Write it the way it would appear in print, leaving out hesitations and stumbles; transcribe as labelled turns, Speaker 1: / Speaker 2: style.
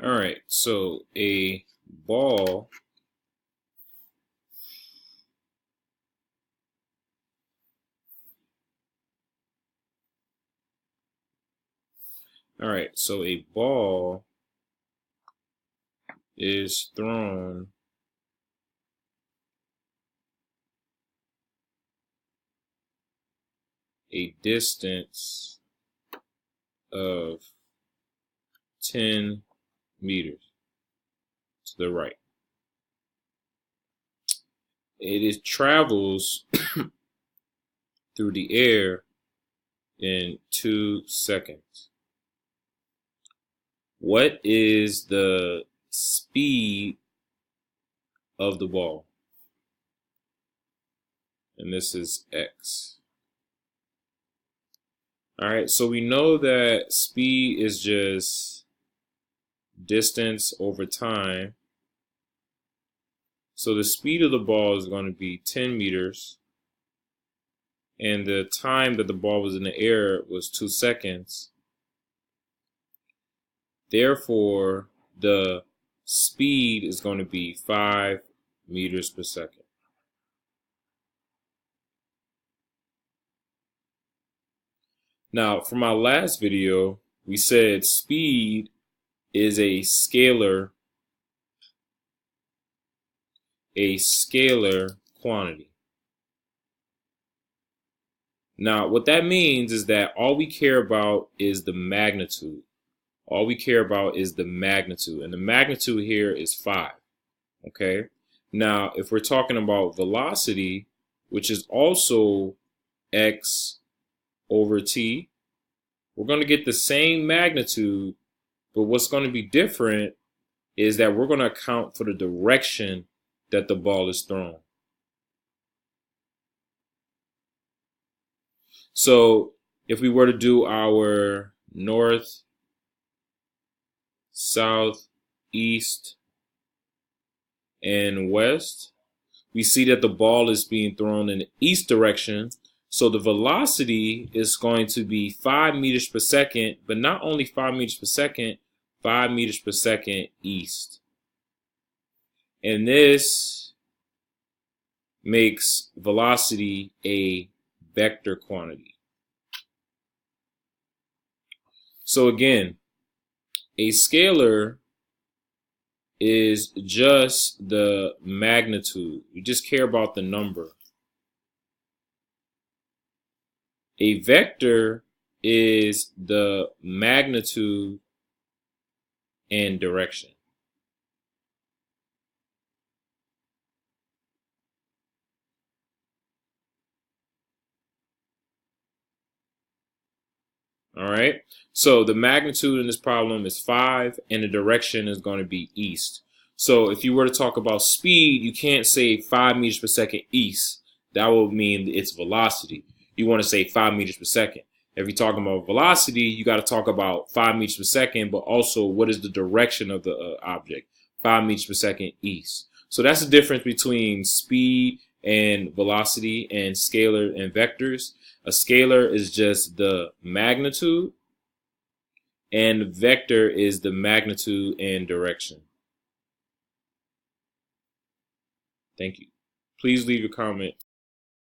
Speaker 1: All right, so a ball a ball is thrown a distance of 10 meters to the right. Travels through the air in 2 seconds. What is the speed of the ball? And this is x. All right, so we know that speed is just distance over time. So the speed of the ball is going to be 10 meters. And the time that the ball was in the air was 2 seconds. Therefore, the speed is going to be 5 meters per second. Now, from our last video, we said speed is a scalar quantity. Now, what that means is that all we care about is the magnitude. All we care about is the magnitude, and the magnitude here is 5. Okay? Now, if we're talking about velocity, which is also x over t, we're going to get the same magnitude, but what's going to be different is that we're going to account for the direction that the ball is thrown. So if we were to do our north, south, east, and west, we see that the ball is being thrown in the east direction. So the velocity is going to be 5 meters per second, but not only 5 meters per second, 5 meters per second east. And this makes velocity a vector quantity. So again, a scalar is just the magnitude. You just care about the number. A vector is the magnitude and direction. All right. So the magnitude in this problem is 5 and the direction is going to be east. So if you were to talk about speed, you can't say 5 meters per second east. That would mean its velocity. You want to say 5 meters per second. If you're talking about velocity, you got to talk about 5 meters per second, but also what is the direction of the object? 5 meters per second east. So that's the difference between speed and velocity and scalar and vectors. A scalar is just the magnitude, and vector is the magnitude and direction. Thank you. Please leave your comment